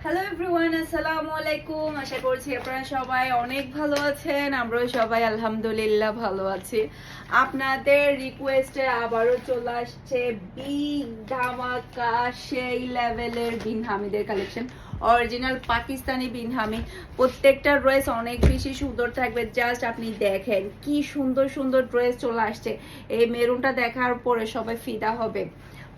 Hello everyone, আসসালামু আলাইকুম। আশা করছি আপনারা সবাই অনেক ভালো আছেন। আমরাও সবাই আলহামদুলিল্লাহ ভালো আছি। আপনাদের রিকোয়েস্টে আবারও চলে আসছে বিগ ধামাকা সেই লেভেলের বিন হামিদের কালেকশন। অরিজিনাল পাকিস্তানি বিন হামি, প্রত্যেকটা ড্রেস অনেক বেশি সুন্দর থাকবে। জাস্ট আপনি দেখেন কি সুন্দর সুন্দর ড্রেস চলে আসছে। এই মেরুনটা দেখার পরে সবাই ফিদা হবে।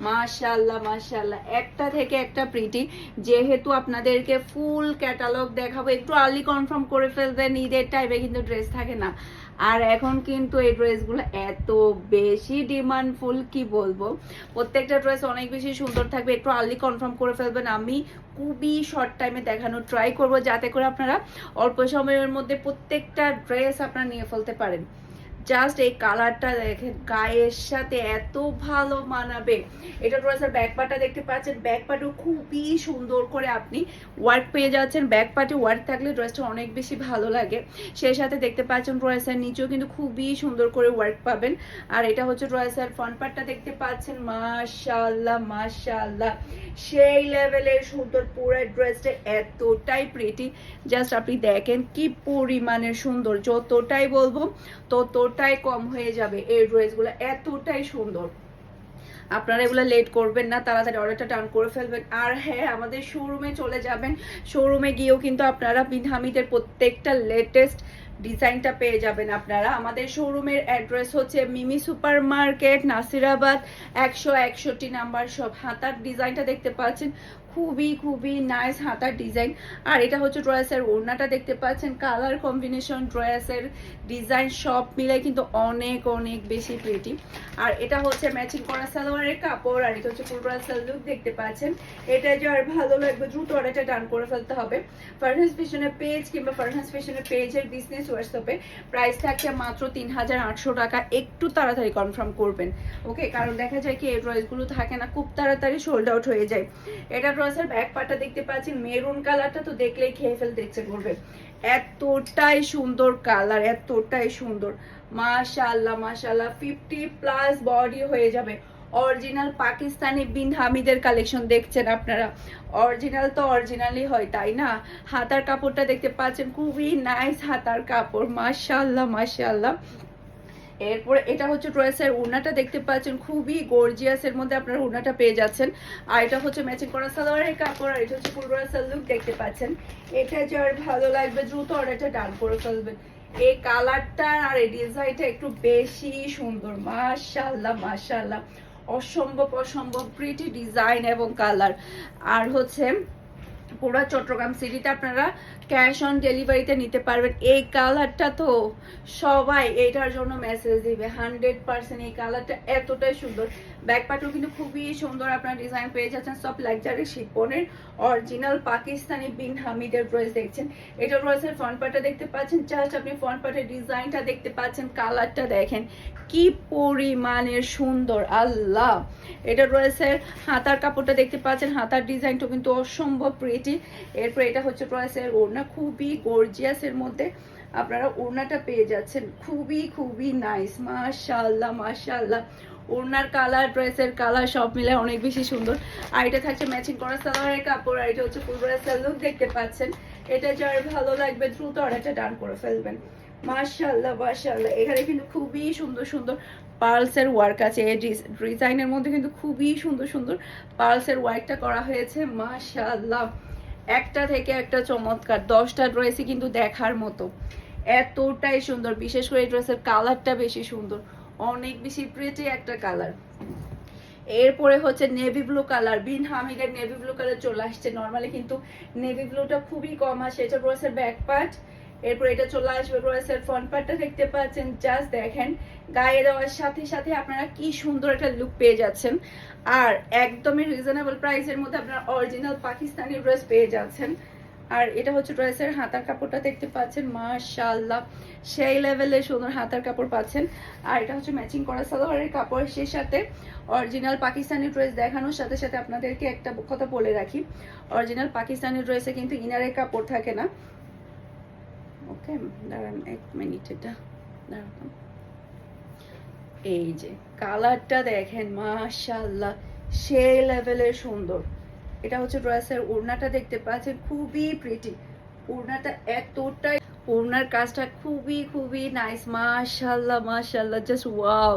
মাশাআল্লাহ মাশাআল্লাহ, একটা থেকে একটা প্রিটি। যেহেতু আপনাদেরকে ফুল ক্যাটালগ দেখাবো, একটু আর্লি কনফার্ম করে ফেলবেন, ঈদের টাইমে কিন্তু ড্রেস থাকে না। আর এখন কিন্তু এই ড্রেসগুলো এত বেশি ডিমান্ডফুল, কি বলবো। প্রত্যেকটা ড্রেস অনেক বেশি সুন্দর থাকবে, একটু আর্লি কনফার্ম করে ফেলবেন। আমি খুবই শর্ট টাইমে দেখানোর ট্রাই করব, যাতে করে আপনারা অল্প সময়ের মধ্যে প্রত্যেকটা ড্রেস আপনারা নিয়ে ফেলতে পারেন। জাস্ট এই কালারটা দেখেন, গায়ের সাথে এত ভালো মানাবে। এটা ড্রেসের ব্যাক পার্টটা দেখতে পাচ্ছেন, ব্যাক পার্টও খুবই সুন্দর করে আপনি ওয়ার্ক পেয়ে যাচ্ছেন। ব্যাক পার্টে ওয়ার্ক থাকলে ড্রেসটা অনেক বেশি ভালো লাগে। সেই সাথে দেখতে পাচ্ছেন ড্রেসের নিচেও কিন্তু খুবই সুন্দর করে ওয়ার্ক পাবেন। আর এটা হচ্ছে ড্রেসের ফ্রন্ট পার্টটা দেখতে পাচ্ছেন, মাশাআল্লাহ মাশাআল্লাহ, সেই লেভেলের সুন্দর। পুরো ড্রেসটা এতটাই প্রিটি, জাস্ট আপনি দেখেন কি পরিমাণের সুন্দর। যতটাই বলবো ততটাই কম হয়ে যাবে। এই ড্রেসগুলো এতটাই সুন্দর, আপনারা এগুলো লেট করবেন না, তাড়াতাড়ি অর্ডারটা টার্ন করে ফেলবেন। আর হ্যাঁ, আমাদের শোরুমে চলে যাবেন। শোরুমে গিয়েও কিন্তু আপনারা বিন হামিদের প্রত্যেকটা লেটেস্ট ডিজাইনটা পেয়ে যাবেন। আপনারা আমাদের শোরুমের অ্যাড্রেস হচ্ছে মিমি সুপার মার্কেট, নাসিরাবাদ 161 নাম্বার সব। হাতার ডিজাইনটা দেখতে পাচ্ছেন, খুবই খুবই নাইস হাতার ডিজাইন। আর এটা হচ্ছে ড্রেসের ওড়নাটা দেখতে পাচ্ছেন, কালার কম্বিনেশন, ড্রেসের ডিজাইন সব মিলে কিন্তু অনেক অনেক বেশি প্রিটি। আর এটা হচ্ছে ম্যাচিং করা সালোয়ারের কাপড়, আর এটা হচ্ছে ফুল ড্রেসের লুক দেখতে পাচ্ছেন। এটা যার ভালো লাগবে দ্রুত অর্ডারটা ডান করে ফেলতে হবে। ফারহাস ফ্যাশনের পেজ কিংবা ফারহাস ফ্যাশনের পেজের বিজনেস হোয়াটসঅ্যাপে প্রাইস থাকছে মাত্র 3800 টাকা। একটু তাড়াতাড়ি কনফার্ম করবেন, ওকে? কারণ দেখা যায় কি এই ড্রেসগুলো থাকে না, খুব তাড়াতাড়ি সোল্ড আউট হয়ে যায়। এটা ড্রেসের ব্যাক পার্টটা দেখতে পাচ্ছেন, মেরুন কালারটা তো দেখলেই খেয়ে ফেলতে ইচ্ছে করবে। এতটাই সুন্দর কালার, এতটাই সুন্দর, মাশাআল্লাহ মাশাআল্লাহ। 50+ বডি হয়ে যাবে। অরিজিনাল পাকিস্তানি বিন হামিদের কালেকশন দেখছেন আপনারা। অরিজিনাল তো অরিজিনালই হয়, তাই না? হাতার কাপড়টা দেখতে পাচ্ছেন, খুবই নাইস হাতার কাপড়, মাশাআল্লাহ মাশাআল্লাহ। এরপরে এটা হচ্ছে ড্রেসের ওড়নাটা দেখতে পাচ্ছেন, খুবই গর্জিয়াস এর মধ্যে আপনারা ওড়নাটা পেয়ে যাচ্ছেন। আর এটা হচ্ছে ম্যাচিং করা সালোয়ারের কাপড়, আর এটা হচ্ছে ফুল ড্রেসের লুক দেখতে পাচ্ছেন। এটা যার ভালো লাগবে দ্রুত অর্ডারটা ডান করে ফেলবেন। এই কালারটা আর এই ডিজাইনটা একটু বেশি সুন্দর, মাশাআল্লাহ মাশাআল্লাহ, অসম্ভব অসম্ভব প্রিটি ডিজাইন এবং কালার। আর হচ্ছে পুরো চট্টগ্রাম সিটিতে আপনারা ক্যাশ অন ডেলিভারিতে নিতে পারবেন। এই কালারটা তো সবাই এইটার জন্য মেসেজ দিবে 100%। এই কালারটা এতটাই সুন্দর। ব্যাক পার্টও কিন্তু খুবই সুন্দর, আপনারা ডিজাইন পেয়ে যাচ্ছেন সব লাক্সারি শিপনের অরিজিনাল পাকিস্তানি বিন হামিদের ড্রেস দেখছেন। এটা ড্রেসের ফ্রন্ট পার্টটা দেখতে পাচ্ছেন, জাস্ট আপনি ফ্রন্ট পার্টের ডিজাইনটা দেখতে পাচ্ছেন, কালারটা দেখেন কি পরিমাণের সুন্দর, আল্লাহ। এটা ড্রেসের হাতার কাপড়টা দেখতে পাচ্ছেন, হাতার ডিজাইনটা কিন্তু অসম্ভব প্রিটি। এরপর এটা হচ্ছে ড্রেসের ওড়না, খুবই গর্জিয়াস এর মধ্যে আপনারা ওড়নাটা পেয়ে যাচ্ছেন, খুবই খুবই নাইস, মাশাআল্লাহ মাশাআল্লাহ। ওড়নার কালার, ড্রেসের কালার সব মিলে অনেক বেশি সুন্দর। আর এটা থাকছে ম্যাচিং করা সালোয়ারের কাপড়, আর এটা হচ্ছে ফুল ড্রেসের লুক দেখতে পাচ্ছেন। এটা যার ভালো লাগবে দ্রুত অর্ডারটা ডান করে ফেলবেন। মাশাআল্লাহ মাশাআল্লাহ, এখানে কিন্তু খুবই সুন্দর সুন্দর পার্লসের ওয়ার্ক আছে। এই ডিজাইনের মধ্যে কিন্তু খুবই সুন্দর সুন্দর পার্লসের ওয়ার্কটা করা হয়েছে, মাশাআল্লাহ। একটা থেকে একটা চমৎকার, 10টা ড্রেসই কিন্তু দেখার মতো, এতটাই সুন্দর। বিশেষ করে এই ড্রেসের কালারটা বেশি সুন্দর, অনেক বেশি প্রিটি একটা কালার। এরপরে হচ্ছে নেভি ব্লু কালার, বিন হামিদের নেভি ব্লু কালার চলে আসছে। নর্মালি কিন্তু নেভি ব্লুটা খুবই কম আসে। এটা ড্রেসের ব্যাক পার্ট, এরপর এটা চলে আসবে ড্রেসের ফ্রন্ট পার্টটা দেখতে পাচ্ছেন। জাস্ট দেখেন গায়ে দেওয়ার সাথে সাথে আপনারা কি সুন্দর একটা লুক পেয়ে যাচ্ছেন। আর একদমই রিজনেবল প্রাইসের মধ্যে আপনারা অরিজিনাল পাকিস্তানি ড্রেস পেয়ে যাচ্ছেন। আর এটা হচ্ছে ড্রেসের হাতার কাপড়টা দেখতে পাচ্ছেন, মাশাআল্লাহ, সেই লেভেলের সুন্দর হাতার কাপড় পাচ্ছেন। আর এটা হচ্ছে ম্যাচিং করা সালোয়ারের কাপড়, সেই সাথে অরিজিনাল পাকিস্তানি ড্রেস দেখানোর সাথে সাথে আপনাদেরকে একটা কথা বলে রাখি, অরিজিনাল পাকিস্তানি ড্রেসে কিন্তু ইনারের কাপড় থাকে না। ওকে, দাঁড়ান 1 মিনিট, এটা দাঁড়ান। এই যে কালারটা দেখেন, মাশাআল্লাহ, সেই লেভেলের সুন্দর। এটা হচ্ছে ড্রেসের ওড়নাটা দেখতে পাচ্ছেন, খুবই প্রিটি। ওড়নাটা এতটাই, ওড়নার কাজটা খুবই খুবই নাইস, মাশাআল্লাহ মাশাআল্লাহ, জাস্ট ওয়াও।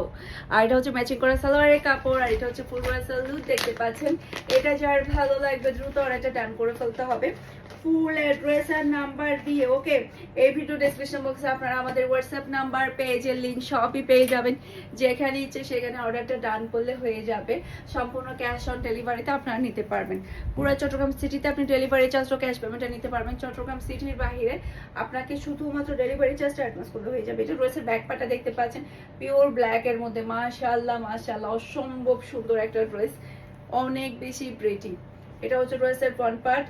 আর এটা হচ্ছে ম্যাচিং করা সালোয়ারের কাপড়, আর এটা হচ্ছে ফুল ড্রেসের লুক দেখতে পাচ্ছেন। এটা যার ভালো লাগবে দ্রুত অর্ডারটা ডান করে ফেলতে হবে ফুল অ্যাড্রেস আর নাম্বার দিয়ে। ওকে, এই ভিডিও ডেসক্রিপশন বক্সে আপনারা আমাদের হোয়াটসঅ্যাপ নাম্বার, পেজের লিঙ্ক সবই পেয়ে যাবেন। যেখানে ইচ্ছে সেখানে অর্ডারটা ডান করলে হয়ে যাবে। সম্পূর্ণ ক্যাশ অন ডেলিভারিতে আপনারা নিতে পারবেন। পুরো চট্টগ্রাম সিটিতে আপনি ডেলিভারি চার্জ ও ক্যাশ পেমেন্টটা নিতে পারবেন। চট্টগ্রাম সিটির বাইরে আপনাকে শুধুমাত্র ডেলিভারি চার্জটা অ্যাডভান্স করলে হয়ে যাবে। এটা রয়েছে ব্যাক পার্টটা দেখতে পাচ্ছেন পিওর ব্ল্যাক এর মধ্যে, মাশাআল্লাহ মাশাআল্লাহ, অসম্ভব সুন্দর একটা ড্রেস, অনেক বেশি প্রিটি। এটা হচ্ছে ড্রেসের ফ্রন্ট পার্ট,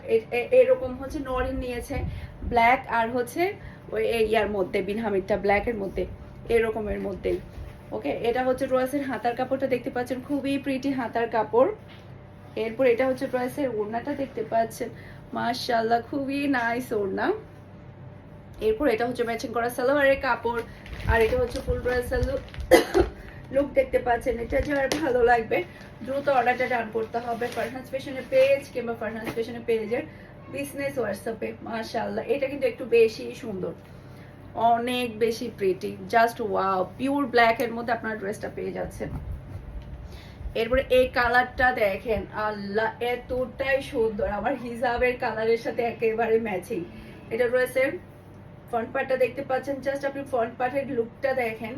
এরকম হচ্ছে নরিন নিয়েছে ব্ল্যাক আর হচ্ছে ওই ইয়ার মধ্যে বিনহামিদটা ব্ল্যাক এর মধ্যে, এরকমের মধ্যেই। ওকে, এটা হচ্ছে ড্রেসের হাতার কাপড়টা দেখতে পাচ্ছেন, খুবই প্রিটি হাতার কাপড়। এরপর এটা হচ্ছে ড্রেসের ওড়নাটা দেখতে পাচ্ছেন, মাশাআল্লাহ খুবই নাইস ওড়না। এরপর এটা হচ্ছে ম্যাচিং করা সালোয়ারের কাপড়, আর এটা হচ্ছে ফুল ড্রেসের লুক দেখতে পাচ্ছেন। এটা যার ভালো লাগবে দ্রুত অর্ডারটা ডান করতে হবে ফারহান ফ্যাশনের পেজ কিংবা ফারহান ফ্যাশনের পেজের বিজনেস হোয়াটসঅ্যাপে। মাশাআল্লাহ, এটা কিন্তু একটু বেশি সুন্দর, অনেক বেশি pretty, just wow. Pure black এর মধ্যে আপনার ড্রেসটা পেয়ে যাচ্ছেন। এরপরে এই কালারটা দেখেন, আল্লাহ এতটাই সুন্দর, আমার হিজাবের কালারের সাথে একেবারে ম্যাচিং। এটা ড্রেসের ফ্রন্ট পার্টটা দেখতে পাচ্ছেন, জাস্ট আপনি ফ্রন্ট পার্টের লুকটা দেখেন,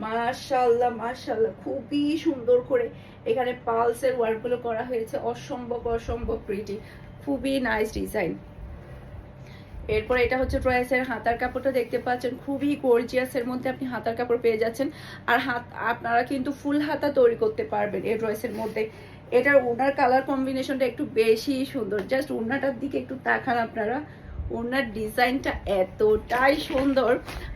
মাশাআল্লাহ মাশাআল্লাহ, খুবই সুন্দর করে এখানে পালসের ওয়ার্কগুলো করা হয়েছে, অসম্ভব অসম্ভব প্রিটি, খুবই নাইস ডিজাইন। এরপর এটা হচ্ছে ড্রেসের হাতার কাপড়টা দেখতে পাচ্ছেন, খুবই গর্জিয়াস এর মধ্যে আপনি হাতার কাপড় পেয়ে যাচ্ছেন। আর আপনারা কিন্তু ফুল হাতা তৈরি করতে পারবেন এই ড্রেসের মধ্যে। এটার ওড়নার কালার কম্বিনেশনটা একটু বেশি সুন্দর, জাস্ট ওড়নাটার দিকে একটু তাকান আপনারা, ওড়নার ডিজাইনটা এতটাই সুন্দর।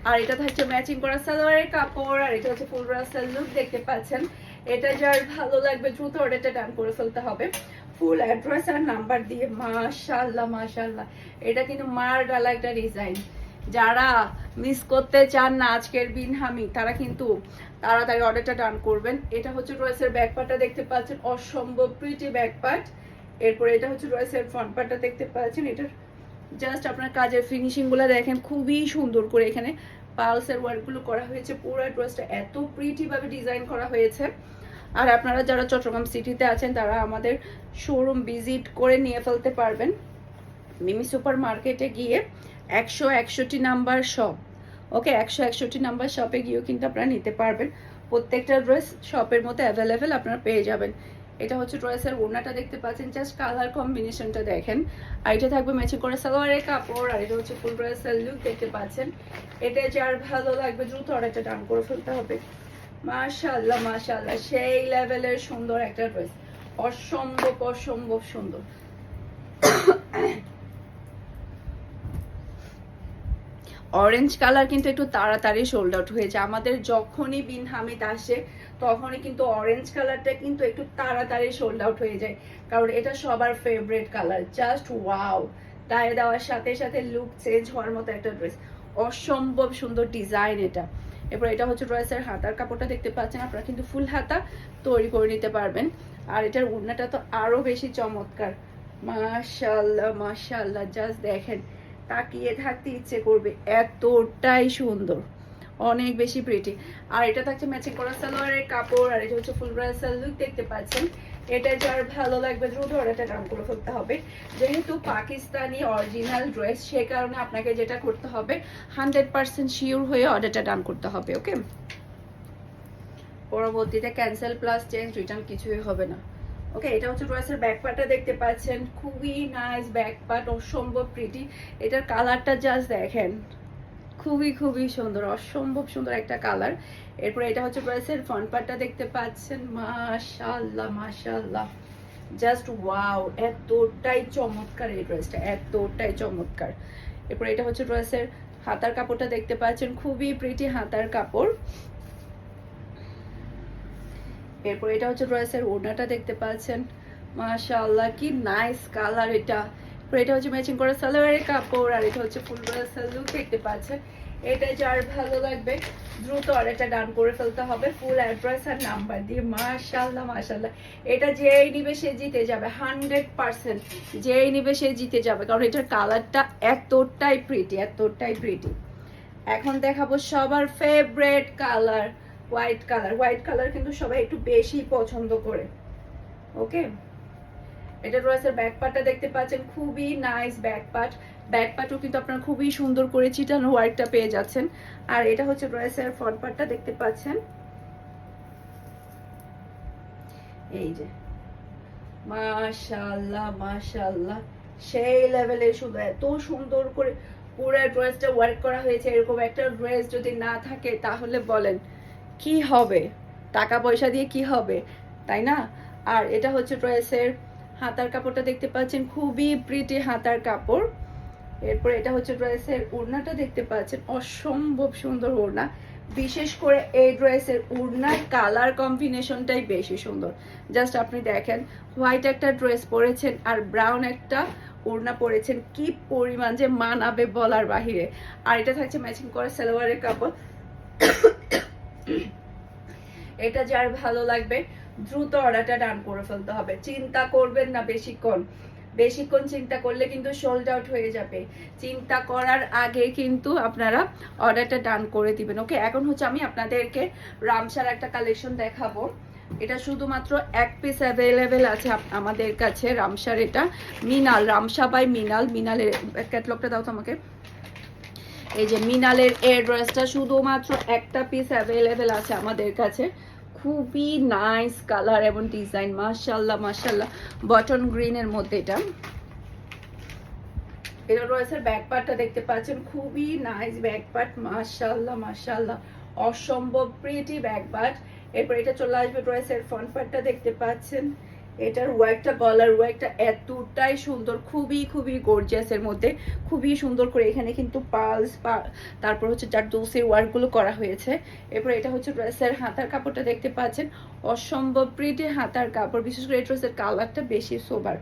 আর এটা থাকছে ম্যাচিং করা সালোয়ারের কাপড়, আর এটা হচ্ছে ফুল ড্রেসের লুক দেখতে পাচ্ছেন। এটা যার ভালো লাগবে দ্রুত অর্ডারটা ডান করে ফেলতে হবে ফুল অ্যাড্রেস আর নাম্বার দিয়ে। মাশাআল্লাহ মাশাআল্লাহ, এটা কিন্তু মার ডালা একটা ডিজাইন। যারা মিস করতে চান না আজকের বিনহামি, তারা কিন্তু তাড়াতাড়ি অর্ডারটা ডান করবেন। এটা হচ্ছে ড্রেসের ব্যাক পার্টটা দেখতে পাচ্ছেন, অসম্ভব প্রিটি ব্যাক পার্ট। এরপর এটা হচ্ছে ড্রেসের ফ্রন্ট পার্টটা দেখতে পাচ্ছেন। এটার জাস্ট আপনার কাজের ফিনিশিং গুলো দেখেন, খুবই সুন্দর করে এখানে পালসের ওয়ার্ক গুলো করা হয়েছে। পুরো ড্রেসটা এত প্রিটি ভাবে ডিজাইন করা হয়েছে। আর আপনারা যারা চট্টগ্রাম সিটিতে আছেন তারা আমাদের শোরুম ভিজিট করে নিয়ে ফেলতে পারবেন। মিমি সুপার মার্কেটে গিয়ে 161 নাম্বার শপ, ওকে 161 নাম্বার শপে গিয়েও কিন্তু আপনারা নিতে পারবেন। প্রত্যেকটা ড্রেস শপের মধ্যে অ্যাভেলেবেল আপনারা পেয়ে যাবেন। এটা হচ্ছে ড্রেসের ওড়নাটা দেখতে পাচ্ছেন, জাস্ট কালার কম্বিনেশনটা দেখেন। আর এটা থাকবে ম্যাচিং করা সালোয়ারের কাপড়, আর এটা হচ্ছে ফুল ড্রেসের লুক দেখতে পাচ্ছেন। এটা যার ভালো লাগবে দ্রুত অর্ডারটা ডান করে ফেলতে হবে। মাশাআল্লাহ মাশাআল্লাহ, সেই লেভেলের সুন্দর একটা ড্রেস, অসম্ভব অসম্ভব সুন্দর। অরেঞ্জ কালার কিন্তু একটু তাড়াতাড়ি সোল্ড আউট হয়ে যায় আমাদের, যখনই বিন হামিদ আসে তখনই কিন্তু অরেঞ্জ কালারটা কিন্তু একটু তাড়াতাড়ি সোল্ড আউট হয়ে যায়, কারণ এটা সবার ফেভারিট কালার। জাস্ট ওয়াও, গায়ে দেওয়ার সাথে সাথে লুক চেঞ্জ হওয়ার মতো একটা ড্রেস, অসম্ভব সুন্দর ডিজাইন এটা। এরপর এটা হচ্ছে ড্রেসের হাতার কাপড়টা দেখতে পাচ্ছেন, আপনারা কিন্তু ফুল হাতা তৈরি করে নিতে পারবেন। আর এটার ওড়নাটা তো আরো বেশি চমৎকার, মাশাআল্লাহ মাশাআল্লাহ, জাস্ট দেখেন তাকিয়ে থাকতে ইচ্ছে করবে, এতটাই সুন্দর, অনেক বেশি প্রিটি। আর এটা থাকছে ম্যাচিং করা সালোয়ারের কাপড়, আর এটা হচ্ছে ফুল ড্রেসের লুক দেখতে পাচ্ছেন। এটা যার ভালো লাগবে দ্রুত অর্ডারটা ডান করে ফেলতে হবে। যেহেতু পাকিস্তানি অরিজিনাল ড্রেস, সে কারণে আপনাকে যেটা করতে হবে 100% শিওর হয়ে অর্ডারটা ডান করতে হবে। ওকে, পরবর্তীতে ক্যান্সেল প্লাস চেঞ্জ রিটার্ন কিছুই হবে না। ওকে, এটা হচ্ছে ড্রেসের ব্যাক পার্টটা দেখতে পাচ্ছেন, খুবই নাইস ব্যাক পার্ট, অসম্ভব প্রিটি। এটার কালারটা জাস্ট দেখেন, খুবই খুবই সুন্দর, অসম্ভব সুন্দর একটা কালার। এরপর এটা হচ্ছে ড্রেসের ফ্রন্ট পার্টটা দেখতে পাচ্ছেন, মাশাআল্লাহ মাশাআল্লাহ, জাস্ট ওয়াও, এতটাই চমৎকার এই ড্রেসটা, এতটাই চমৎকার। এরপর এটা হচ্ছে ড্রেসের হাতার কাপড়টা দেখতে পাচ্ছেন, খুবই প্রিটি হাতার কাপড়। এরপর এটা হচ্ছে ড্রেসের ওড়নাটা দেখতে পাচ্ছেন, মাশাআল্লাহ কি নাইস কালার এটা। এরপর এটা হচ্ছে ম্যাচিং করা সালোয়ারের কাপড়, আর এটা হচ্ছে ফুল ড্রেসের লুক দেখতে পাচ্ছেন। এটা যার ভালো লাগবে দ্রুত অর্ডারটা ডান করে ফেলতে হবে ফুল অ্যাড্রেস আর নাম্বার দিয়ে। মাশাআল্লাহ মাশাআল্লাহ, এটা যেই নিবে সে জিতে যাবে 100%। যেই নিবে সে জিতে যাবে, কারণ এটার কালারটা এতটাই প্রিটি, এতটাই প্রিটি। এখন দেখাবো সবার favourite colour, white colour. White colour কিন্তু সবাই একটু বেশি পছন্দ করে। ওকে, এটা রয়েছে ব্যাক পার্টটা দেখতে পাচ্ছেন, খুবই নাইস ব্যাক পার্ট। ব্যাক পার্টও কিন্তু আপনারা খুবই সুন্দর করে চিটানো ওয়ার্কটা পেয়ে যাচ্ছেন। আর এটা হচ্ছে ড্রেসের ফ্রন্ট পার্টটা দেখতে পাচ্ছেন, এই যে মাশাআল্লাহ মাশাআল্লাহ, সেই লেভেলে শুধু এত সুন্দর করে পুরো ড্রেসটা ওয়ার্ক করা হয়েছে। এরকম একটা ড্রেস যদি না থাকে তাহলে বলেন কি হবে, টাকা পয়সা দিয়ে কি হবে, তাই না? আর এটা হচ্ছে ড্রেসের হাতার কাপড়টা দেখতে পাচ্ছেন, খুবই প্রিটি হাতার কাপড়। এরপর এটা হচ্ছে ড্রেসের ওড়নাটা দেখতে পাচ্ছেন, অসম্ভব সুন্দর ওড়না। বিশেষ করে এই ড্রেসের ওড়নার কালার কম্বিনেশনটাই বেশি সুন্দর। জাস্ট আপনি দেখেন, হোয়াইট একটা ড্রেস পরেছেন আর ব্রাউন একটা ওড়না পরেছেন, কি পরিমাণ যে মানাবে বলার বাহিরে। আর এটা থাকছে ম্যাচিং করে সালোয়ারের কাপড়। এটা যার ভালো লাগবে দ্রুত অর্ডারটা ডান করে ফেলতে হবে, চিন্তা করবেন না বেশিক্ষণ। বেশিক্ষণ চিন্তা করলে কিন্তু সোল্ড আউট হয়ে যাবে। চিন্তা করার আগে কিন্তু আপনারা অর্ডারটা ডান করে দিবেন। ওকে, এখন হচ্ছে আমি আপনাদেরকে রামসার একটা কালেকশন দেখাবো। এটা শুধুমাত্র এক পিস অ্যাভেলেবেল আছে আমাদের কাছে রামসার। এটা মিনাল, রামসা বাই মিনাল। মিনালের ক্যাটলগটা দাও তো আমাকে। এই যে মিনালের এই ড্রেসটা শুধুমাত্র একটা পিস অ্যাভেলেবেল আছে আমাদের কাছে। খুবই নাইস কালার এবং ডিজাইন, মাশাআল্লাহ মাশাআল্লাহ। বটন গ্রিনের মধ্যে এটা ড্রেসের ব্যাক পার্টটা দেখতে পাচ্ছেন, খুবই নাইস ব্যাক পার্ট, মাশাআল্লাহ মাশাআল্লাহ, অসম্ভব প্রিটি ব্যাক পার্ট। এরপর এটা চলে আসবে ড্রেসের ফ্রন্ট পার্টটা দেখতে পাচ্ছেন। এটার ওয়ার্কটা, গলার ওয়ার্কটা এতটাই সুন্দর, খুবই খুবই গর্জিয়াসের মধ্যে, খুবই সুন্দর করে এখানে কিন্তু পালস তারপর হচ্ছে যার দোসের ওয়ার্কগুলো করা হয়েছে। এরপর এটা হচ্ছে ড্রেসের হাতার কাপড়টা দেখতে পাচ্ছেন, অসম্ভব প্রিটি হাতার কাপড়। বিশেষ করে এই ড্রেসের কালারটা বেশি সোবার।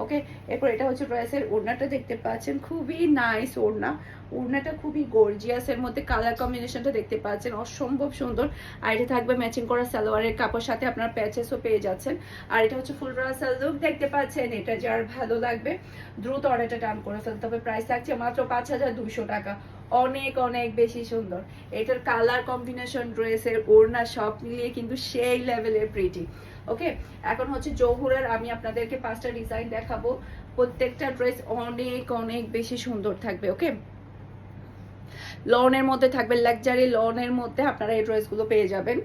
ওকে, এরপর এটা হচ্ছে ড্রেসের ওড়নাটা দেখতে পাচ্ছেন, খুবই নাইস ওড়না। ওড়নাটা খুবই গর্জিয়াসের মধ্যে, কালার কম্বিনেশনটা দেখতে পাচ্ছেন অসম্ভব সুন্দর। আর এটা থাকবে ম্যাচিং করা সালোয়ারের কাপড়, সাথে আপনারা প্যাচেসও পেয়ে যাচ্ছেন। আর এটা হচ্ছে ফুল ব্রাসাল লুক দেখতে পাচ্ছেন। এটা যার ভালো লাগবে দ্রুত অর্ডারটা ডান করে ফেলতে হবে। প্রাইস থাকছে মাত্র 5200 টাকা। অনেক অনেক বেশি সুন্দর। এটার কালার কম্বিনেশন, ড্রেসের ওড়না সব মিলিয়ে কিন্তু সেই লেভেলের প্রিটি। ওকে, এখন হচ্ছে জহুরার আমি আপনাদেরকে 5টা ডিজাইন দেখাবো। প্রত্যেকটা ড্রেস অনেক অনেক বেশি সুন্দর থাকবে। ওকে, লনের মধ্যে থাকবে, লাক্সারি লনের মধ্যে আপনারা এই ড্রেসগুলো পেয়ে যাবেন।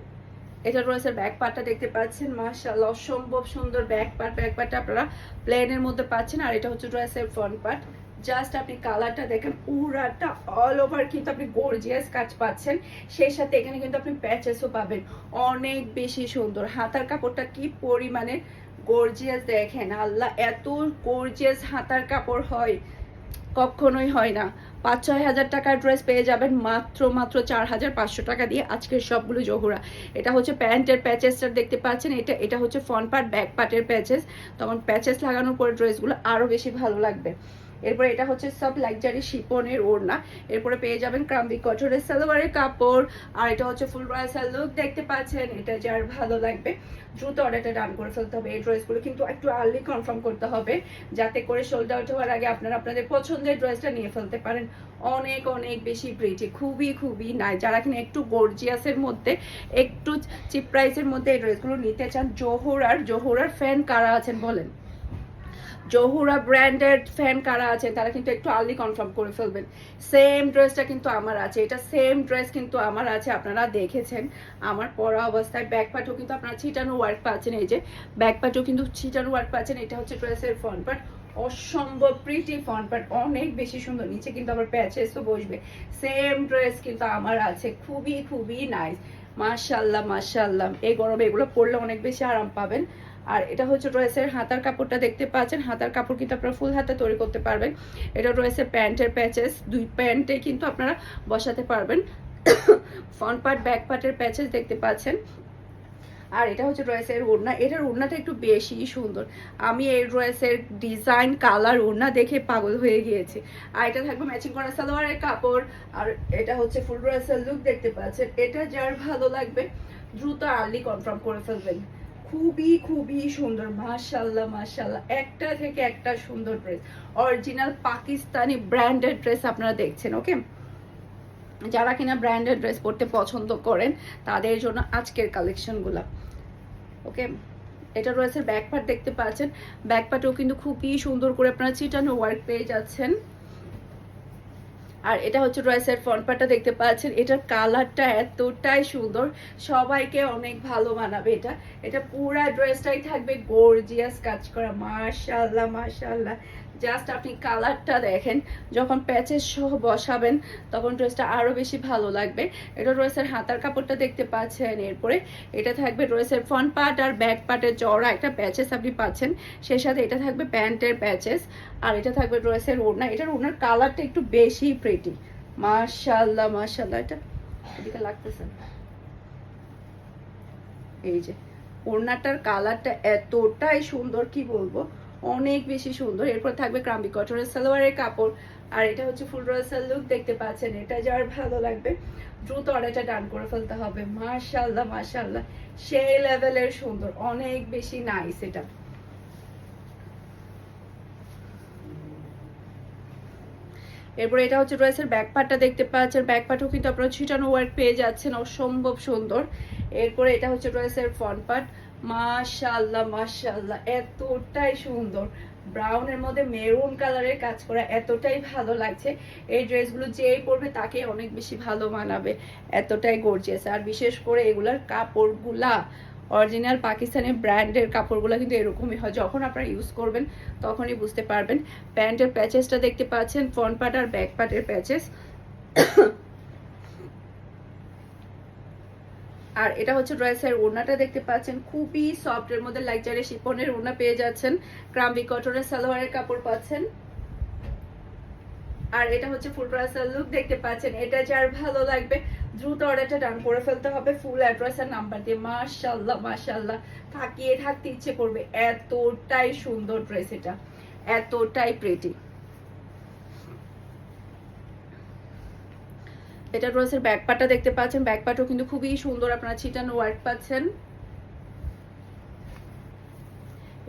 এটা ড্রেসের ব্যাক পার্টটা দেখতে পাচ্ছেন, মাশাআল্লাহ অসম্ভব সুন্দর ব্যাক পার্ট। ব্যাক পার্টটা আপনারা প্লেনের মধ্যে পাচ্ছেন। আর এটা হচ্ছে ড্রেসের ফ্রন্ট পার্ট। জাস্ট আপনি কালারটা দেখেন, পুরাটা অল ওভার কিন্তু আপনি গর্জিয়াস কাজ পাচ্ছেন। সেই সাথে এখানে কিন্তু আপনি প্যাচেসও পাবেন, অনেক বেশি সুন্দর। হাতার কাপড়টা কি পরিমাণে গর্জিয়াস দেখেন, আল্লাহ এত গর্জিয়াস হাতার কাপড় হয় কখনোই হয় না। 5-6 হাজার টাকার ড্রেস পেয়ে যাবেন মাত্র 4500 টাকা দিয়ে আজকের সবগুলো জহুরা। এটা হচ্ছে প্যান্টের প্যাচেসটা দেখতে পাচ্ছেন, এটা হচ্ছে ফ্রন্ট পার্ট, ব্যাক পার্টের প্যাচেস। তখন প্যাচেস লাগানোর পরে ড্রেসগুলো আরো বেশি ভালো লাগবে। এরপরে এটা হচ্ছে সব লাক্সারি শিপনের ওড়না। এরপরে পেয়ে যাবেন ক্রাম্বি কটনের সালোয়ারের কাপড়। আর এটা হচ্ছে ফুল ব্রাসাল লুক দেখতে পাচ্ছেন। এটা যার ভালো লাগবে দ্রুত অর্ডারটা ডান করে ফেলতে হবে। এই ড্রেসগুলো কিন্তু একটু আর্লি কনফার্ম করতে হবে, যাতে করে সোল্ড আউট হওয়ার আগে আপনারা আপনাদের পছন্দের ড্রেসটা নিয়ে ফেলতে পারেন। অনেক অনেক বেশি প্রিটি, খুবই খুবই নাই। যারা কিনা একটু গর্জিয়াসের মধ্যে, একটু চিপ প্রাইসের মধ্যে এই ড্রেসগুলো নিতে চান, জহুরার ফ্যান কারা আছেন বলেন? জহুরা ব্র্যান্ডের ফ্যান কারা আছে তারা কিন্তু একটু আর্লি কনফার্ম করে ফেলবেন। সেম ড্রেসটা কিন্তু আমার আছে, এটা সেম ড্রেস কিন্তু আমার আছে, আপনারা দেখেছেন আমার পরা অবস্থায়। ব্যাক পার্টও কিন্তু আপনারা ছিটানো ওয়ার্ক পাচ্ছেন, এই যে ব্যাক পার্টও কিন্তু ছিটানো ওয়ার্ক পাচ্ছেন। এটা হচ্ছে ড্রেসের ফ্রন্ট পার্ট, অসম্ভব প্রিটি ফ্রন্ট পার্ট, অনেক বেশি সুন্দর। নিচে কিন্তু আবার প্যাচেসও বসবে। সেম ড্রেস কিন্তু আমার আছে, খুবই খুবই নাইস, মাশাআল্লাহ মাশাআল্লাহ। এই গরমে এগুলো পরলে অনেক বেশি আরাম পাবেন। আর এটা হচ্ছে ড্রেসের হাতার কাপড়টা দেখতে পাচ্ছেন। হাতার কাপড় কিন্তু আপনারা ফুল হাতা তৈরি করতে পারবেন। এটা ড্রেসের প্যান্টের প্যাচেস, দুই প্যান্টে কিন্তু আপনারা বসাতে পারবেন। ফ্রন্ট পার্ট ব্যাক পার্টের প্যাচেস দেখতে পাচ্ছেন। আর এটা হচ্ছে ড্রেসের ওড়না, এটার ওড়নাটা একটু বেশি সুন্দর। আমি এই ড্রেসের ডিজাইন, কালার, ওড়না দেখে পাগল হয়ে গিয়েছি। আর এটা থাকবে ম্যাচিং করা সালোয়ারের কাপড়। আর এটা হচ্ছে ফুল ড্রেসের লুক দেখতে পাচ্ছেন। এটা যার ভালো লাগবে দ্রুত আর্লি কনফার্ম করে ফেলবেন। খুবই খুবই সুন্দর, মাশাআল্লাহ মাশাআল্লাহ, একটা থেকে একটা সুন্দর dress. Original Pakistani branded dress আপনারা দেখছেন। ওকে, যারা কিনা ব্র্যান্ডেড ড্রেস পরতে পছন্দ করেন তাদের জন্য আজকের কালেকশনগুলো। ওকে, এটা রয়েছে ব্যাক পার্ট দেখতে পাচ্ছেন। ব্যাক পার্টেও কিন্তু খুবই সুন্দর করে আপনারা চিটানো ওয়ার্ক পেয়ে যাচ্ছেন। আর এটা হচ্ছে ড্রেসের ফ্রন্ট পার্টটা দেখতে পাচ্ছেন। এটার কালারটা এতটাই সুন্দর, সবাইকে অনেক ভালো মানাবে। এটা এটা পুরা ড্রেসটাই থাকবে গর্জিয়াস কাজ করা, মাশাআল্লাহ মাশাআল্লাহ। জাস্ট আপনি কালারটা দেখেন, যখন প্যাচেস সহ বসাবেন তখন ড্রেসটা আরো বেশি ভালো লাগবে। এটা ড্রেসের হাতার কাপড়টা দেখতে পাচ্ছেন। এরপরে এটা থাকবে ড্রেসের ফ্রন্ট পার্ট আর ব্যাক পার্টের চওড়া একটা প্যাচেস আপনি পাচ্ছেন, সেই সাথে এটা থাকবে প্যান্টের প্যাচেস। আর এটা থাকবে ড্রেসের ওড়না, এটার ওড়নার কালারটা একটু বেশি প্রিটি, মাশাআল্লাহ মাশাআল্লাহ। এটা এদিকে লাগতেছে, এই যে ওড়নাটার কালারটা এতটাই সুন্দর, কি বলবো, অনেক বেশি সুন্দর। এরপর থাকবে ক্রাম্বি কটনের সালোয়ারের কাপড়। আর এটা হচ্ছে ফুল ড্রেসের লুক দেখতে পাচ্ছেন। এটা যার ভালো লাগবে দ্রুত অর্ডারটা ডান করে ফেলতে হবে। মাশাআল্লাহ মাশাআল্লাহ, সেই লেভেলের সুন্দর, অনেক বেশি নাইস। এটা এরপর এটা হচ্ছে ড্রেসের ব্যাক পার্টটা দেখতে পাচ্ছেন। ব্যাক পার্টও কিন্তু আপনারা ছিটানো ওয়ার্ক পেয়ে যাচ্ছেন, অসম্ভব সুন্দর। এরপরে এটা হচ্ছে ড্রেসের ফ্রন্ট পার্ট, মাশাআল্লাহ মাশাআল্লাহ, এতটাই সুন্দর। ব্রাউনের মধ্যে মেরুন কালারের কাজ করা, এতটাই ভালো লাগছে। এই ড্রেসগুলো যেই পরবে তাকে অনেক বেশি ভালো মানাবে, এতটাই গর্জিয়াস। আর বিশেষ করে এগুলার কাপড়গুলা অরিজিনাল পাকিস্তানি ব্র্যান্ডের কাপড়গুলো কিন্তু এরকমই হয়, যখন আপনারা ইউজ করবেন তখনই বুঝতে পারবেন। প্যান্টের প্যাচেসটা দেখতে পাচ্ছেন, ফ্রন্ট পার্ট আর ব্যাক পার্টের প্যাচেস। আর এটা হচ্ছে ড্রেসের ওড়নাটা দেখতে পাচ্ছেন, খুবই সফট, এর মধ্যে লাক্সারি শিফনের ওড়না পেয়ে যাচ্ছেন। ক্রাম্বি কটনের সালোয়ারের কাপড় পাচ্ছেন। আর এটা হচ্ছে ফুল ড্রেসের লুক দেখতে পাচ্ছেন। এটা যার ভালো লাগবে দ্রুত অর্ডারটা ডান করে ফেলতে হবে ফুল অ্যাড্রেস আর নাম্বার দিয়ে। মাশাআল্লাহ মাশাআল্লাহ, তাকিয়ে থাকতে ইচ্ছে করবে, এতটাই সুন্দর ড্রেস, এটা এতটাই প্রিটি। এটা ড্রেসের ব্যাক পার্টটা দেখতে পাচ্ছেন। ব্যাক পার্টও কিন্তু খুবই সুন্দর, আপনারা ছিটানো ওয়ার্ক পাচ্ছেন।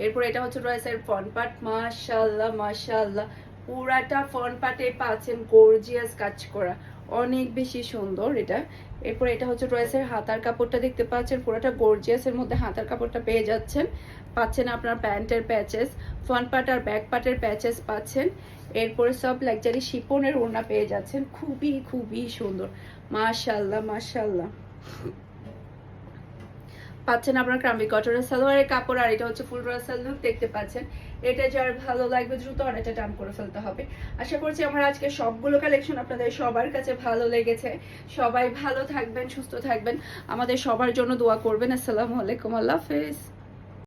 এরপর এটা হচ্ছে ড্রেসের ফ্রন্ট পার্ট, মাশাআল্লাহ মাশাআল্লাহ, পুরাটা ফ্রন্ট পার্টে পাচ্ছেন গর্জিয়াস কাজ করা, অনেক বেশি সুন্দর এটা। এরপর এটা হচ্ছে ড্রেসের হাতার কাপড়টা দেখতে পাচ্ছেন, পুরাটা গর্জিয়াসের মধ্যে হাতার কাপড়টা পেয়ে যাচ্ছেন। পাচ্ছেন আপনার প্যান্টের প্যাচেস, ফ্রন্ট পার্ট আর ব্যাক পার্টের প্যাচেস পাচ্ছেন। এরপরে সব লাক্সারি শিপনের ওড়না পেয়ে যাচ্ছেন, খুবই খুবই সুন্দর, মাশাআল্লাহ মাশাআল্লাহ। পাচ্ছেন আপনার ক্রাম্বি কটনের সালোয়ারের কাপড়। আর এটা হচ্ছে ফুল ড্রেসের লুক দেখতে পাচ্ছেন। এটা যার ভালো লাগবে দ্রুত অর্ডারটা ডান করে ফেলতে হবে। আশা করছি আমার আজকে সবগুলো কালেকশন আপনাদের সবার কাছে ভালো লেগেছে। সবাই ভালো থাকবেন, সুস্থ থাকবেন, আমাদের সবার জন্য দোয়া করবেন। আসসালামু আলাইকুম, আল্লাহ হাফেজ।